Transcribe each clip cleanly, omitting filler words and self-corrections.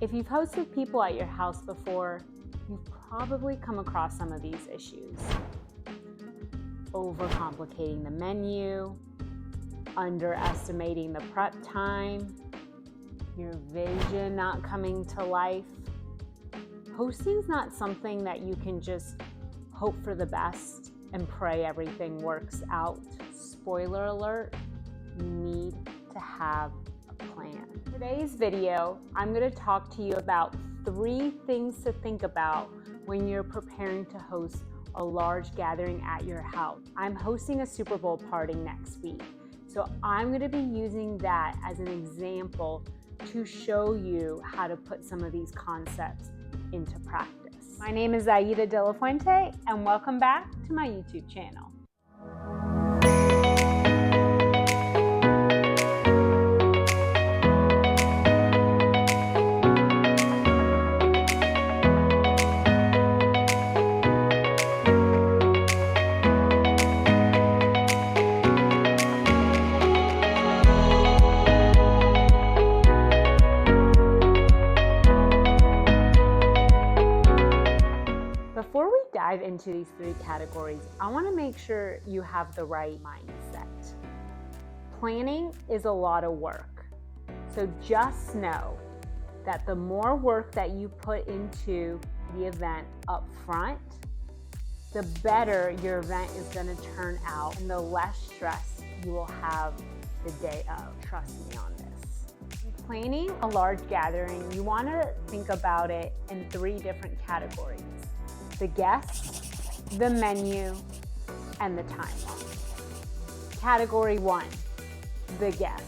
If you've hosted people at your house before, you've probably come across some of these issues. Overcomplicating the menu, underestimating the prep time, your vision not coming to life. Hosting's not something that you can just hope for the best and pray everything works out. Spoiler alert, you need to have a plan. In today's video, I'm going to talk to you about 3 things to think about when you're preparing to host a large gathering at your house. I'm hosting a Super Bowl party next week, so I'm going to be using that as an example to show you how to put some of these concepts into practice. My name is Aida De La Fuente, and welcome back to my YouTube channel. Before we dive into these 3 categories, I want to make sure you have the right mindset. Planning is a lot of work, so just know that the more work that you put into the event up front, the better your event is going to turn out and the less stress you will have the day of. Trust me on this. Planning a large gathering, you want to think about it in 3 different categories: the guests, the menu, and the timeline. Category 1, the guests.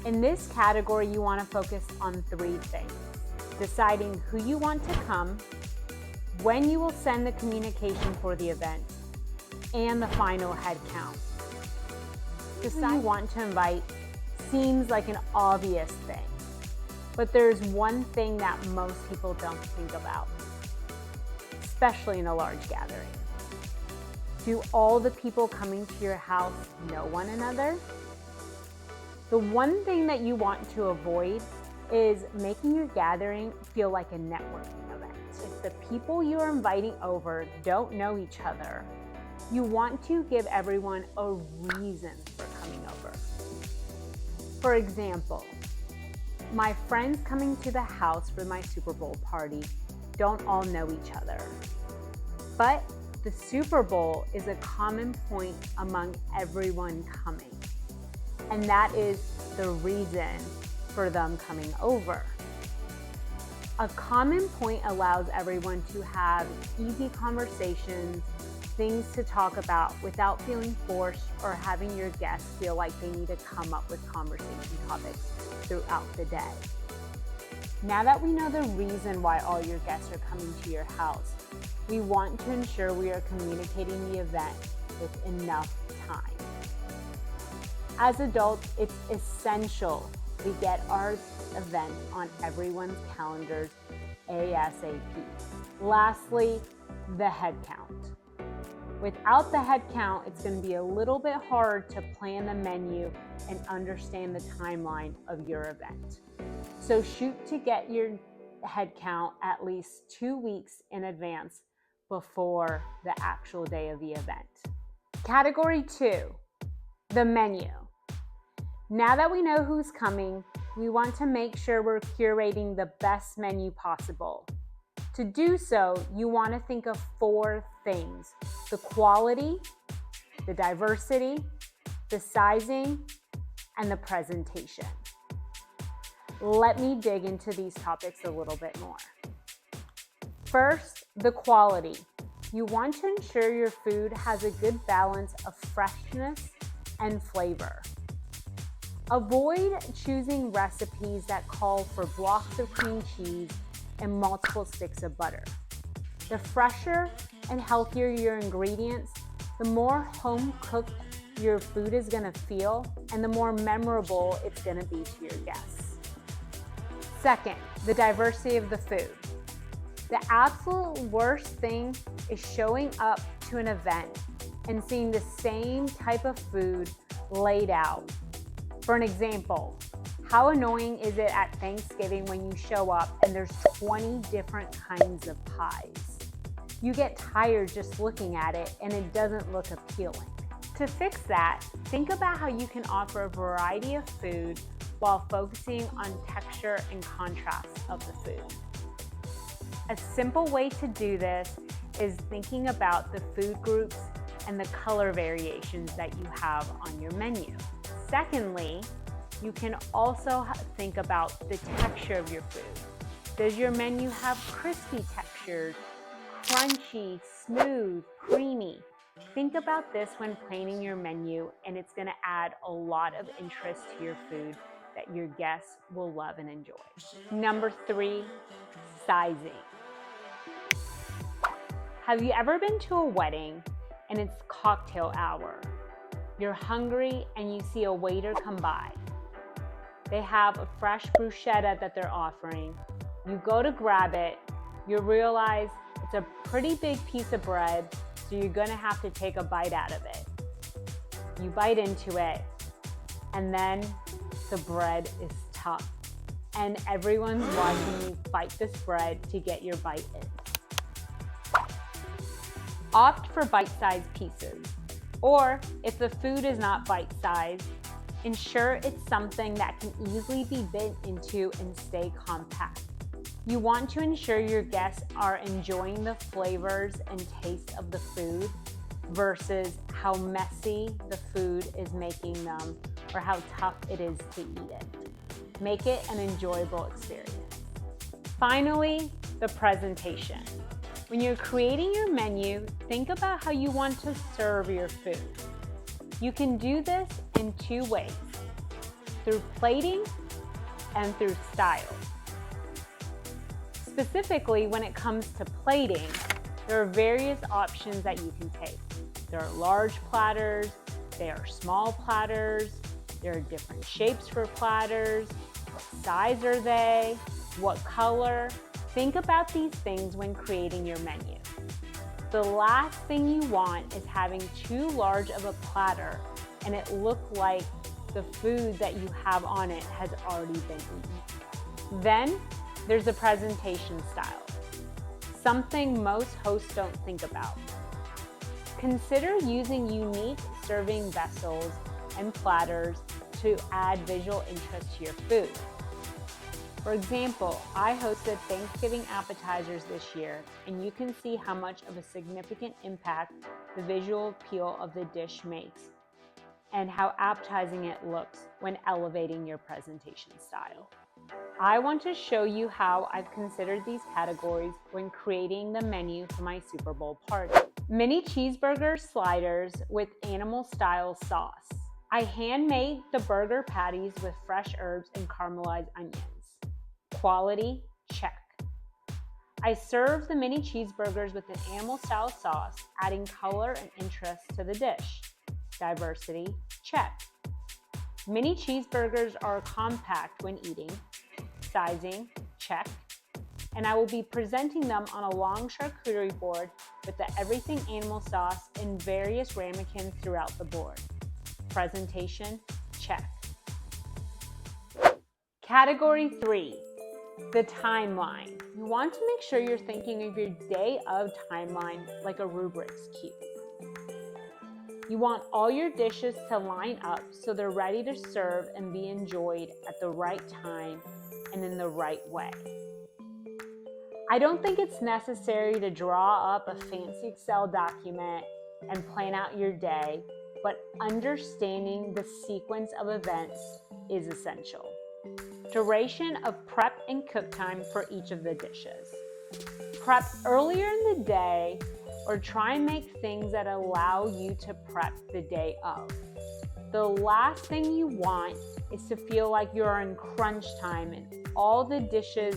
In this category, you want to focus on 3 things: deciding who you want to come, when you will send the communication for the event, and the final head count. Decide who you want to invite seems like an obvious thing, but there's one thing that most people don't think about, especially in a large gathering. Do all the people coming to your house know one another? The one thing that you want to avoid is making your gathering feel like a networking event. If the people you are inviting over don't know each other, you want to give everyone a reason for coming over. For example, my friends coming to the house for my Super Bowl party don't all know each other. But the Super Bowl is a common point among everyone coming, and that is the reason for them coming over. A common point allows everyone to have easy conversations, things to talk about without feeling forced or having your guests feel like they need to come up with conversation topics throughout the day. Now that we know the reason why all your guests are coming to your house, we want to ensure we are communicating the event with enough time. As adults, it's essential we get our event on everyone's calendars ASAP. Lastly, the head count. Without the head count, it's going to be a little bit hard to plan the menu and understand the timeline of your event. So shoot to get your head count at least 2 weeks in advance before the actual day of the event. Category 2, the menu. Now that we know who's coming, we want to make sure we're curating the best menu possible. To do so, you want to think of 4 things: the quality, the diversity, the sizing, and the presentation. Let me dig into these topics a little bit more. First, the quality. You want to ensure your food has a good balance of freshness and flavor. Avoid choosing recipes that call for blocks of cream cheese and multiple sticks of butter. The fresher and healthier your ingredients, the more home-cooked your food is going to feel, and the more memorable it's going to be to your guests. Second, the diversity of the food. The absolute worst thing is showing up to an event and seeing the same type of food laid out. For an example, How annoying is it at Thanksgiving when you show up and there's 20 different kinds of pies? You get tired just looking at it and it doesn't look appealing. To fix that, think about how you can offer a variety of food while focusing on texture and contrast of the food. A simple way to do this is thinking about the food groups and the color variations that you have on your menu. Secondly, you can also think about the texture of your food. Does your menu have crispy textures, crunchy, smooth, creamy? Think about this when planning your menu, and it's going to add a lot of interest to your food that your guests will love and enjoy. Number 3, sizing. Have you ever been to a wedding and it's cocktail hour? You're hungry and you see a waiter come by. They have a fresh bruschetta that they're offering. You go to grab it. You realize it's a pretty big piece of bread, so you're gonna have to take a bite out of it. You bite into it, and then the bread is tough. And everyone's watching you bite this bread to get your bite in. Opt for bite-sized pieces. Or if the food is not bite-sized, ensure it's something that can easily be bit into and stay compact. You want to ensure your guests are enjoying the flavors and taste of the food versus how messy the food is making them or how tough it is to eat it. Make it an enjoyable experience. Finally, the presentation. When you're creating your menu, think about how you want to serve your food. You can do this in 2 ways, through plating and through style. Specifically, when it comes to plating, there are various options that you can take. There are large platters, there are small platters, there are different shapes for platters. What size are they? What color? Think about these things when creating your menu. The last thing you want is having too large of a platter and it look like the food that you have on it has already been eaten. Then there's the presentation style, something most hosts don't think about. Consider using unique serving vessels and platters to add visual interest to your food. For example, I hosted Thanksgiving appetizers this year, and you can see how much of a significant impact the visual appeal of the dish makes and how appetizing it looks when elevating your presentation style. I want to show you how I've considered these categories when creating the menu for my Super Bowl party. Mini cheeseburger sliders with animal-style sauce. I hand-made the burger patties with fresh herbs and caramelized onions. Quality, check. I serve the mini cheeseburgers with an animal-style sauce, adding color and interest to the dish. Diversity, check. Mini cheeseburgers are compact when eating. Sizing, check. And I will be presenting them on a long charcuterie board with the everything animal sauce in various ramekins throughout the board. Presentation, check. Category 3, the timeline. You want to make sure you're thinking of your day of timeline like a Rubik's Cube. You want all your dishes to line up so they're ready to serve and be enjoyed at the right time and in the right way. I don't think it's necessary to draw up a fancy Excel document and plan out your day, but understanding the sequence of events is essential. Duration of prep and cook time for each of the dishes. Prep earlier in the day or try and make things that allow you to prep the day of. The last thing you want is to feel like you're in crunch time and all the dishes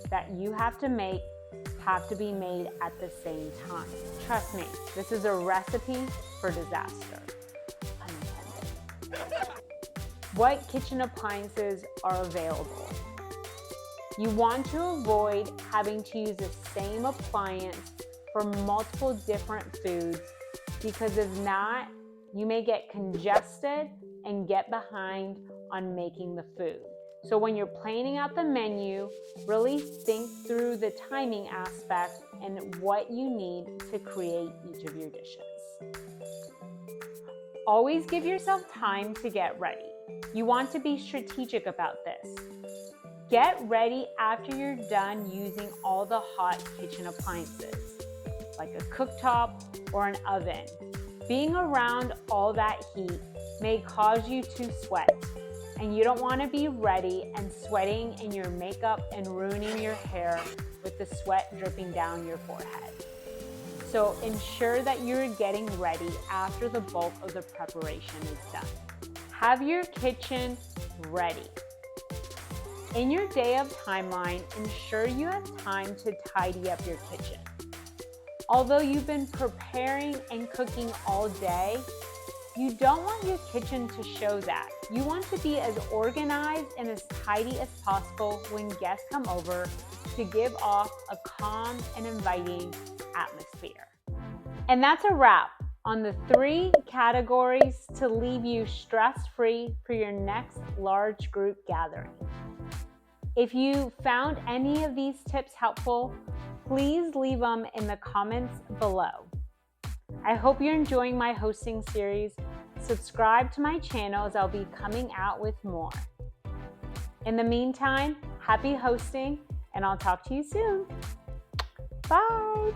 that you have to make have to be made at the same time. Trust me, this is a recipe for disaster. Unintended. What kitchen appliances are available? You want to avoid having to use the same appliance for multiple different foods because if not, you may get congested and get behind on making the food. So when you're planning out the menu, really think through the timing aspect and what you need to create each of your dishes. Always give yourself time to get ready. You want to be strategic about this. Get ready after you're done using all the hot kitchen appliances, like a cooktop or an oven. Being around all that heat may cause you to sweat, and you don't want to be ready and sweating in your makeup and ruining your hair with the sweat dripping down your forehead. So ensure that you're getting ready after the bulk of the preparation is done. Have your kitchen ready. In your day of timeline, ensure you have time to tidy up your kitchen. Although you've been preparing and cooking all day, you don't want your kitchen to show that. You want to be as organized and as tidy as possible when guests come over to give off a calm and inviting atmosphere. And that's a wrap on the 3 categories to leave you stress-free for your next large group gathering. If you found any of these tips helpful, please leave them in the comments below. I hope you're enjoying my hosting series. Subscribe to my channel as I'll be coming out with more. In the meantime, happy hosting, and I'll talk to you soon. Bye.